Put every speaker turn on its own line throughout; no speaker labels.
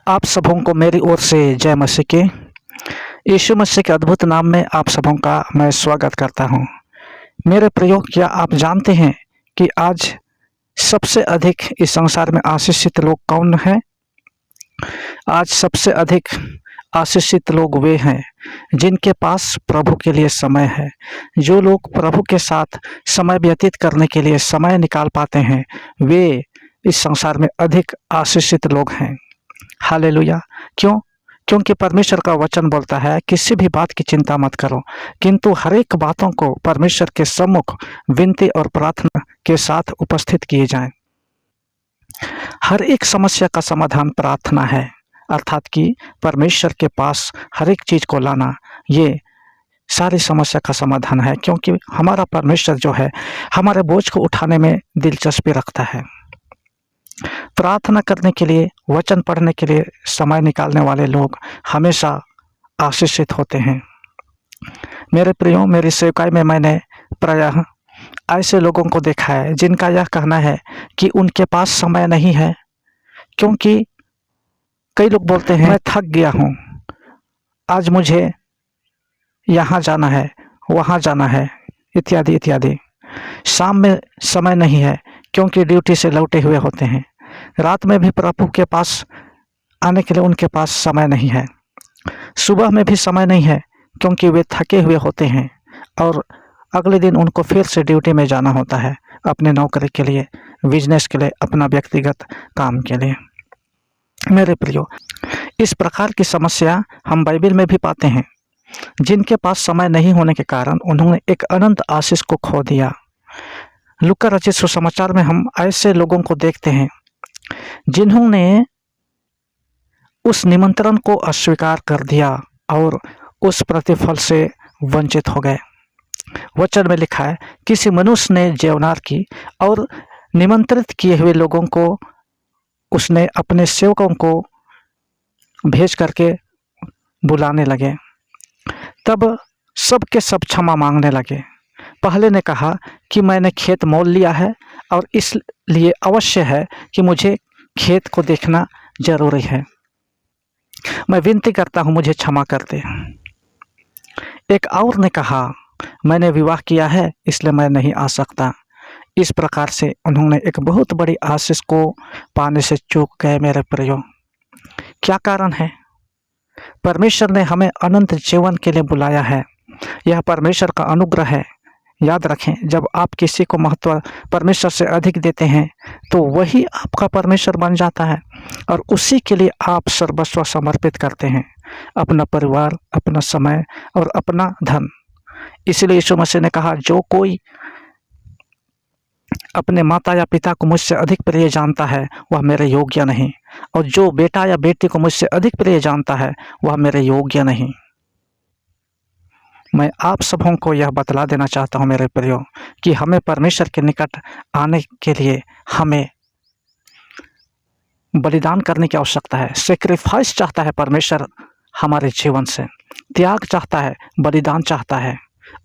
आप सबों को मेरी ओर से जय मसीह की। यीशु मसीह के अद्भुत नाम में आप सबों का मैं स्वागत करता हूँ। मेरे प्रियो, क्या आप जानते हैं कि आज सबसे अधिक इस संसार में आशीषित लोग कौन हैं? आज सबसे अधिक आशीषित लोग वे हैं जिनके पास प्रभु के लिए समय है। जो लोग प्रभु के साथ समय व्यतीत करने के लिए समय निकाल पाते हैं, वे इस संसार में अधिक आशीषित लोग हैं। हालेलुया। क्यों? क्योंकि परमेश्वर का वचन बोलता है, किसी भी बात की चिंता मत करो, किंतु हर एक बातों को परमेश्वर के सम्मुख विनती और प्रार्थना के साथ उपस्थित किए जाएं। हर एक समस्या का समाधान प्रार्थना है, अर्थात कि परमेश्वर के पास हर एक चीज को लाना, ये सारी समस्या का समाधान है। क्योंकि हमारा परमेश्वर जो है, हमारे बोझ को उठाने में दिलचस्पी रखता है। प्रार्थना करने के लिए, वचन पढ़ने के लिए समय निकालने वाले लोग हमेशा आशीषित होते हैं। मेरे प्रियो, मेरी सेवकाई में मैंने प्रायः ऐसे लोगों को देखा है जिनका यह कहना है कि उनके पास समय नहीं है। क्योंकि कई लोग बोलते हैं, मैं थक गया हूँ, आज मुझे यहाँ जाना है, वहाँ जाना है, इत्यादि इत्यादि। शाम में समय नहीं है क्योंकि ड्यूटी से लौटे हुए होते हैं। रात में भी प्रभु के पास आने के लिए उनके पास समय नहीं है। सुबह में भी समय नहीं है क्योंकि वे थके हुए होते हैं और अगले दिन उनको फिर से ड्यूटी में जाना होता है, अपने नौकरी के लिए, बिजनेस के लिए, अपना व्यक्तिगत काम के लिए। मेरे प्रियो, इस प्रकार की समस्या हम बाइबल में भी पाते हैं। जिनके पास समय नहीं होने के कारण उन्होंने एक अनंत आशीष को खो दिया। लूका रचित सुसमाचार में हम ऐसे लोगों को देखते हैं जिन्होंने उस निमंत्रण को अस्वीकार कर दिया और उस प्रतिफल से वंचित हो गए। वचन में लिखा है, किसी मनुष्य ने जेवनार की और निमंत्रित किए हुए लोगों को उसने अपने सेवकों को भेज करके बुलाने लगे। तब सब के सब क्षमा मांगने लगे। पहले ने कहा कि मैंने खेत मोल लिया है और इसलिए अवश्य है कि मुझे खेत को देखना जरूरी है। मैं विनती करता हूँ, मुझे क्षमा कर दे। एक और ने कहा, मैंने विवाह किया है इसलिए मैं नहीं आ सकता। इस प्रकार से उन्होंने एक बहुत बड़ी आशीष को पाने से चूक गए। मेरे प्रियो, क्या कारण है? परमेश्वर ने हमें अनंत जीवन के लिए बुलाया है। यह परमेश्वर का अनुग्रह है। याद रखें, जब आप किसी को महत्व परमेश्वर से अधिक देते हैं तो वही आपका परमेश्वर बन जाता है और उसी के लिए आप सर्वस्व समर्पित करते हैं, अपना परिवार, अपना समय और अपना धन। इसलिए यीशु मसीह ने कहा, जो कोई अपने माता या पिता को मुझसे अधिक प्रिय जानता है वह मेरे योग्य नहीं, और जो बेटा या बेटी को मुझसे अधिक प्रिय जानता है वह मेरे योग्य नहीं। मैं आप सबों को यह बतला देना चाहता हूँ मेरे प्रियो कि हमें परमेश्वर के निकट आने के लिए हमें बलिदान करने की आवश्यकता है। सेक्रीफाइस चाहता है परमेश्वर हमारे जीवन से, त्याग चाहता है, बलिदान चाहता है,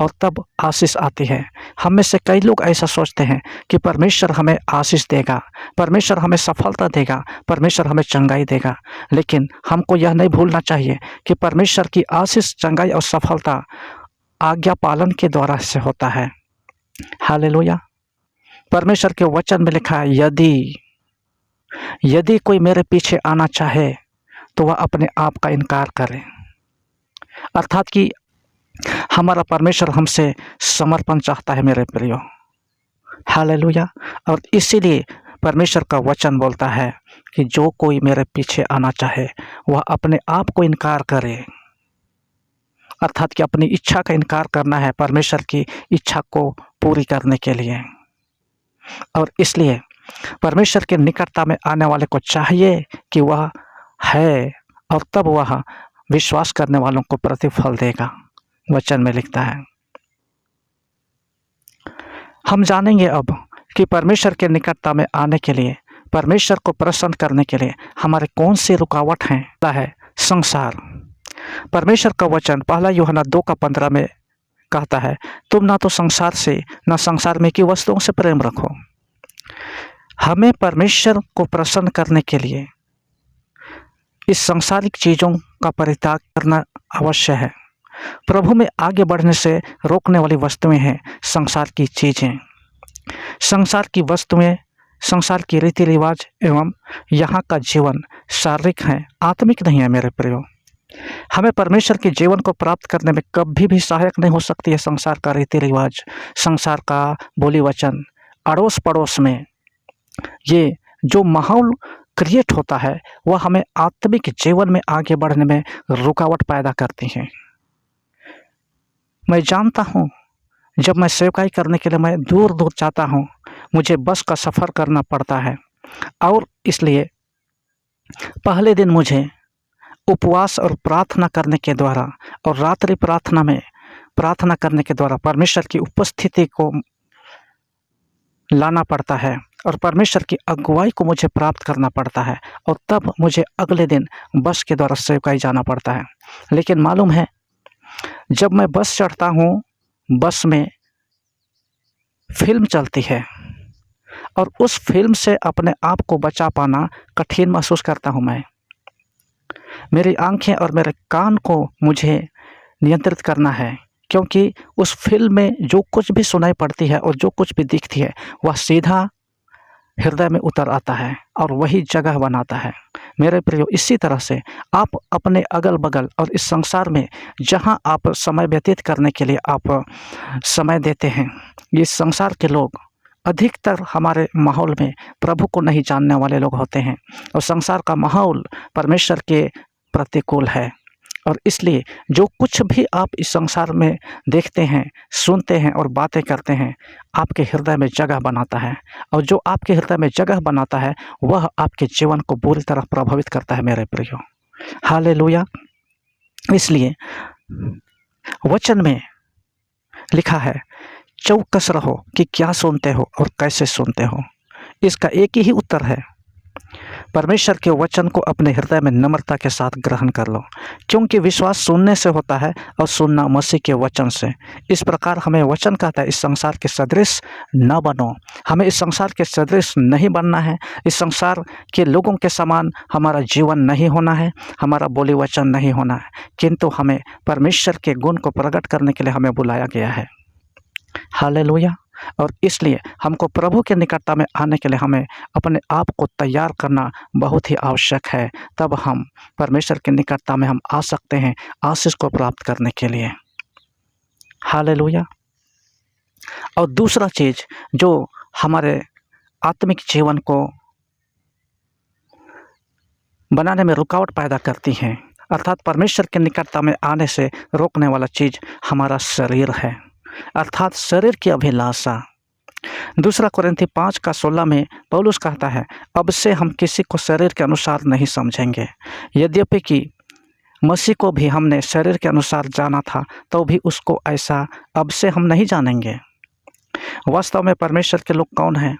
और तब आशीष आती है। हम में से कई लोग ऐसा सोचते हैं कि परमेश्वर हमें आशीष देगा, परमेश्वर हमें सफलता देगा, परमेश्वर हमें चंगाई देगा। लेकिन हमको यह नहीं भूलना चाहिए कि परमेश्वर की आशीष, चंगाई और सफलता आज्ञा पालन के द्वारा से होता है। हालेलुया। परमेश्वर के वचन में लिखा है, यदि कोई मेरे पीछे आना चाहे तो वह अपने आप का इनकार करे। अर्थात कि हमारा परमेश्वर हमसे समर्पण चाहता है मेरे प्रियो। हालेलुया। और इसीलिए परमेश्वर का वचन बोलता है कि जो कोई मेरे पीछे आना चाहे वह अपने आप को इनकार करे। अर्थात कि अपनी इच्छा का इनकार करना है परमेश्वर की इच्छा को पूरी करने के लिए। और इसलिए परमेश्वर के निकटता में आने वाले को चाहिए कि वह है, और तब वह विश्वास करने वालों को प्रतिफल देगा। वचन में लिखता है। हम जानेंगे अब कि परमेश्वर के निकटता में आने के लिए, परमेश्वर को प्रसन्न करने के लिए हमारे कौन सी रुकावट हैं। पहला है संसार। परमेश्वर का वचन 1 यूहन्ना 2:15 में कहता है, तुम ना तो संसार से ना संसार में की वस्तुओं से प्रेम रखो। हमें परमेश्वर को प्रसन्न करने के लिए इस सांसारिक चीज़ों का परित्याग करना अवश्य है। प्रभु में आगे बढ़ने से रोकने वाली वस्तुएं हैं संसार की चीज़ें, संसार की वस्तुएं, संसार की रीति रिवाज एवं यहाँ का जीवन शारीरिक है, आत्मिक नहीं है। मेरे प्रियो, हमें परमेश्वर के जीवन को प्राप्त करने में कभी भी सहायक नहीं हो सकती है संसार का रीति रिवाज, संसार का बोली वचन। अड़ोस पड़ोस में ये जो माहौल क्रिएट होता है वह हमें आत्मिक जीवन में आगे बढ़ने में रुकावट पैदा करती हैं। मैं जानता हूँ, जब मैं सेवकाई करने के लिए मैं दूर दूर जाता हूँ, मुझे बस का सफ़र करना पड़ता है और इसलिए पहले दिन मुझे उपवास और प्रार्थना करने के द्वारा और रात्रि प्रार्थना में प्रार्थना करने के द्वारा परमेश्वर की उपस्थिति को लाना पड़ता है और परमेश्वर की अगुवाई को मुझे प्राप्त करना पड़ता है और तब मुझे अगले दिन बस के द्वारा सेवकाई जाना पड़ता है। लेकिन मालूम है, जब मैं बस चढ़ता हूँ, बस में फिल्म चलती है और उस फिल्म से अपने आप को बचा पाना कठिन महसूस करता हूँ। मैं, मेरी आंखें और मेरे कान को मुझे नियंत्रित करना है, क्योंकि उस फिल्म में जो कुछ भी सुनाई पड़ती है और जो कुछ भी दिखती है वह सीधा हृदय में उतर आता है और वही जगह बनाता है। मेरे प्रियो, इसी तरह से आप अपने अगल बगल और इस संसार में जहाँ आप समय व्यतीत करने के लिए आप समय देते हैं, ये संसार के लोग अधिकतर हमारे माहौल में प्रभु को नहीं जानने वाले लोग होते हैं और संसार का माहौल परमेश्वर के प्रतिकूल है। और इसलिए जो कुछ भी आप इस संसार में देखते हैं, सुनते हैं और बातें करते हैं, आपके हृदय में जगह बनाता है और जो आपके हृदय में जगह बनाता है वह आपके जीवन को बुरी तरह प्रभावित करता है। मेरे प्रियो, हालेलुया। इसलिए वचन में लिखा है, चौकस रहो कि क्या सुनते हो और कैसे सुनते हो। इसका एक ही उत्तर है, परमेश्वर के वचन को अपने हृदय में नम्रता के साथ ग्रहण कर लो, क्योंकि विश्वास सुनने से होता है और सुनना मसीह के वचन से। इस प्रकार हमें वचन कहता है, इस संसार के सदृश न बनो। हमें इस संसार के सदृश नहीं बनना है, इस संसार के लोगों के समान हमारा जीवन नहीं होना है, हमारा बोली वचन नहीं होना है, किंतु हमें परमेश्वर के गुण को प्रकट करने के लिए हमें बुलाया गया है। हालेलुया। और इसलिए हमको प्रभु के निकटता में आने के लिए हमें अपने आप को तैयार करना बहुत ही आवश्यक है। तब हम परमेश्वर के निकटता में हम आ सकते हैं आशीष को प्राप्त करने के लिए। हालेलुया। और दूसरा चीज़ जो हमारे आत्मिक जीवन को बनाने में रुकावट पैदा करती है, अर्थात परमेश्वर के निकटता में आने से रोकने वाला चीज़ हमारा शरीर है, अर्थात शरीर की अभिलाषा। 2 कोरिन्थी 5:16 में पौलुस कहता है, अब से हम किसी को शरीर के अनुसार नहीं समझेंगे। यद्यपि कि मसीह को भी हमने शरीर के अनुसार जाना था, तो भी उसको ऐसा अब से हम नहीं जानेंगे। वास्तव में परमेश्वर के लोग कौन हैं?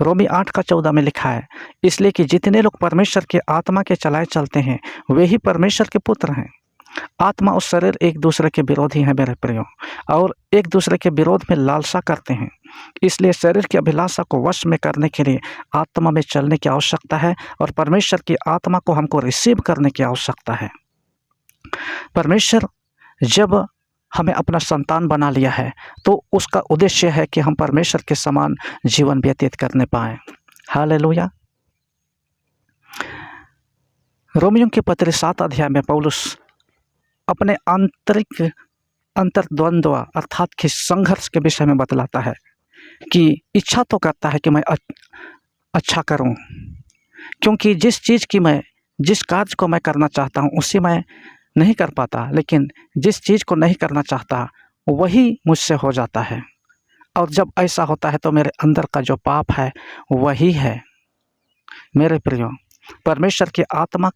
रोमी 8:14 में लिखा है, इसलिए कि जितने लोग परमेश्वर के आत्मा के चलाए चलते हैं वे ही परमेश्वर के पुत्र हैं। आत्मा और शरीर एक दूसरे के विरोधी हैं मेरे प्रियो, और एक दूसरे के विरोध में लालसा करते हैं। इसलिए शरीर की अभिलाषा को वश में करने के लिए आत्मा में चलने की आवश्यकता है और परमेश्वर की आत्मा को हमको रिसीव करने की आवश्यकता है। परमेश्वर जब हमें अपना संतान बना लिया है तो उसका उद्देश्य है कि हम परमेश्वर के समान जीवन व्यतीत करने पाएं। हालेलुया। रोमियों के पत्र 7 अध्याय में पौलुस अपने आंतरिक अंतर्द्वंद्व अर्थात कि संघर्ष के विषय में बतलाता है कि इच्छा तो करता है कि मैं अच्छा करूं, क्योंकि जिस कार्य को मैं करना चाहता हूं उसी मैं नहीं कर पाता, लेकिन जिस चीज़ को नहीं करना चाहता वही मुझसे हो जाता है। और जब ऐसा होता है तो मेरे अंदर का जो पाप है वही है। मेरे प्रियो, परमेश्वर की आत्मा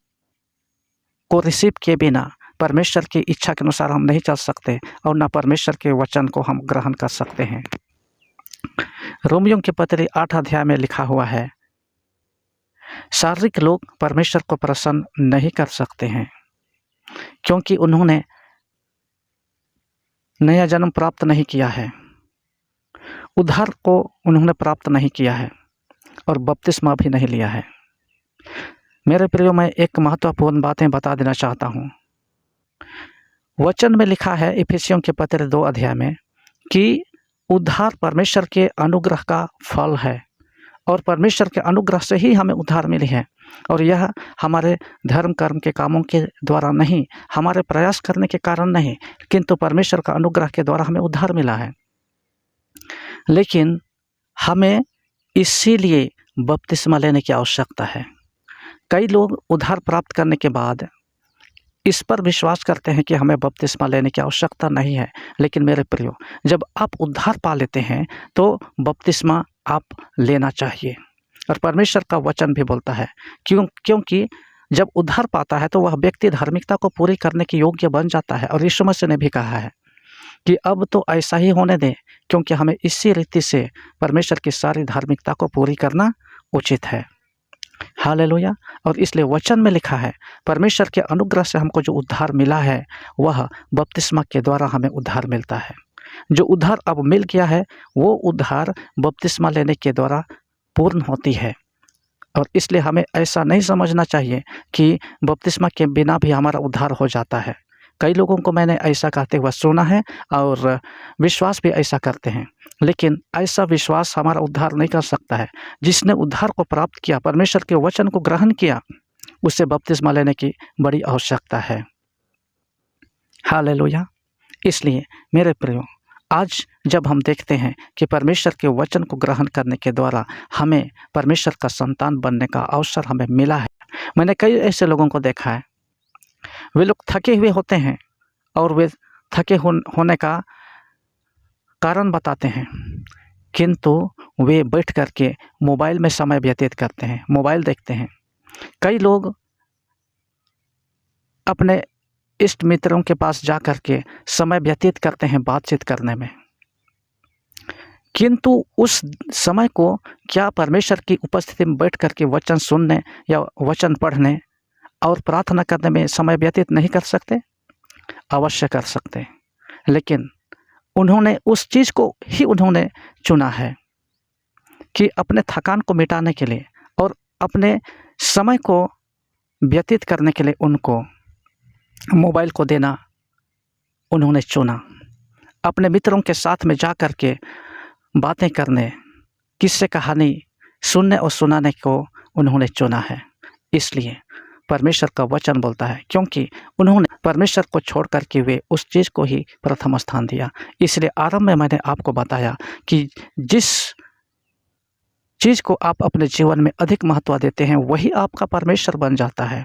को रिसीव किए बिना परमेश्वर की इच्छा के अनुसार हम नहीं चल सकते और न परमेश्वर के वचन को हम ग्रहण कर सकते हैं। रोमियों के पत्र 8 अध्याय में लिखा हुआ है, शारीरिक लोग परमेश्वर को प्रसन्न नहीं कर सकते हैं, क्योंकि उन्होंने नया जन्म प्राप्त नहीं किया है, उद्धार को उन्होंने प्राप्त नहीं किया है और बपतिस्मा भी नहीं लिया है। मेरे प्रियो, मैं एक महत्वपूर्ण बातें बता देना चाहता हूँ। वचन में लिखा है इफिसियों के पत्र 2 अध्याय में कि उद्धार परमेश्वर के अनुग्रह का फल है और परमेश्वर के अनुग्रह से ही हमें उद्धार मिली है, और यह हमारे धर्म कर्म के कामों के द्वारा नहीं, हमारे प्रयास करने के कारण नहीं, किंतु परमेश्वर का अनुग्रह के द्वारा हमें उद्धार मिला है। लेकिन हमें इसीलिए बपतिस्मा लेने की आवश्यकता है। कई लोग उद्धार प्राप्त करने के बाद इस पर विश्वास करते हैं कि हमें बपतिस्मा लेने की आवश्यकता नहीं है। लेकिन मेरे प्रियो, जब आप उद्धार पा लेते हैं तो बपतिस्मा आप लेना चाहिए। और परमेश्वर का वचन भी बोलता है क्योंकि जब उद्धार पाता है तो वह व्यक्ति धार्मिकता को पूरी करने के योग्य बन जाता है। और यीशु मसीह ने भी कहा है कि अब तो ऐसा ही होने दें, क्योंकि हमें इसी रीति से परमेश्वर की सारी धार्मिकता को पूरी करना उचित है। हालेलुया। और इसलिए वचन में लिखा है परमेश्वर के अनुग्रह से हमको जो उद्धार मिला है वह बपतिस्मा के द्वारा हमें उद्धार मिलता है। जो उद्धार अब मिल गया है वो उद्धार बपतिस्मा लेने के द्वारा पूर्ण होती है। और इसलिए हमें ऐसा नहीं समझना चाहिए कि बपतिस्मा के बिना भी हमारा उद्धार हो जाता है। कई लोगों को मैंने ऐसा कहते हुए सुना है और विश्वास भी ऐसा करते हैं, लेकिन ऐसा विश्वास हमारा उद्धार नहीं कर सकता है। जिसने उद्धार को प्राप्त किया, परमेश्वर के वचन को ग्रहण किया, उससे बपतिस्मा लेने की बड़ी आवश्यकता है। हालेलुया। इसलिए मेरे प्रियो, आज जब हम देखते हैं कि परमेश्वर के वचन को ग्रहण करने के द्वारा हमें परमेश्वर का संतान बनने का अवसर हमें मिला है। मैंने कई ऐसे लोगों को देखा है, वे लोग थके हुए होते हैं और वे थके होने का कारण बताते हैं, किंतु वे बैठ कर के मोबाइल में समय व्यतीत करते हैं, मोबाइल देखते हैं। कई लोग अपने इष्ट मित्रों के पास जा कर के समय व्यतीत करते हैं बातचीत करने में, किंतु उस समय को क्या परमेश्वर की उपस्थिति में बैठ कर के वचन सुनने या वचन पढ़ने और प्रार्थना करने में समय व्यतीत नहीं कर सकते? अवश्य कर सकते। लेकिन उन्होंने उस चीज़ को ही उन्होंने चुना है कि अपने थकान को मिटाने के लिए और अपने समय को व्यतीत करने के लिए उनको मोबाइल को देना उन्होंने चुना। अपने मित्रों के साथ में जा कर के बातें करने, किस्से कहानी सुनने और सुनाने को उन्होंने चुना है। इसलिए परमेश्वर का वचन बोलता है क्योंकि उन्होंने परमेश्वर को छोड़ कर के वे उस चीज़ को ही प्रथम स्थान दिया। इसलिए आरंभ में मैंने आपको बताया कि जिस चीज़ को आप अपने जीवन में अधिक महत्व देते हैं वही आपका परमेश्वर बन जाता है।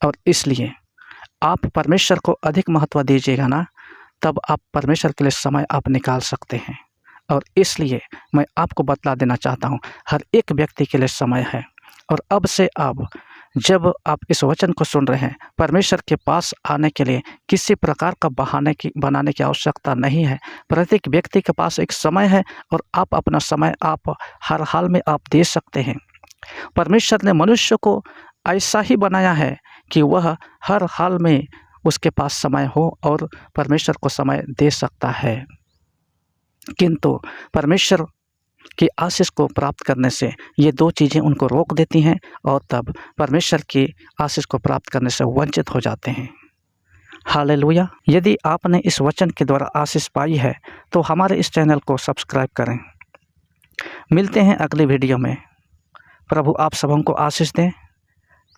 और इसलिए आप परमेश्वर को अधिक महत्व दीजिएगा ना, तब आप परमेश्वर के लिए समय आप निकाल सकते हैं। और इसलिए मैं आपको बतला देना चाहता हूँ, हर एक व्यक्ति के लिए समय है। और अब से अब जब आप इस वचन को सुन रहे हैं, परमेश्वर के पास आने के लिए किसी प्रकार का बनाने की आवश्यकता नहीं है। प्रत्येक व्यक्ति के पास एक समय है और आप अपना समय आप हर हाल में आप दे सकते हैं। परमेश्वर ने मनुष्य को ऐसा ही बनाया है कि वह हर हाल में उसके पास समय हो और परमेश्वर को समय दे सकता है। किंतु परमेश्वर की आशीष को प्राप्त करने से ये दो चीज़ें उनको रोक देती हैं और तब परमेश्वर की आशीष को प्राप्त करने से वंचित हो जाते हैं। हालेलुया। यदि आपने इस वचन के द्वारा आशीष पाई है तो हमारे इस चैनल को सब्सक्राइब करें। मिलते हैं अगली वीडियो में। प्रभु आप सबों को आशीष दें।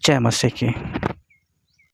जय मसीह की।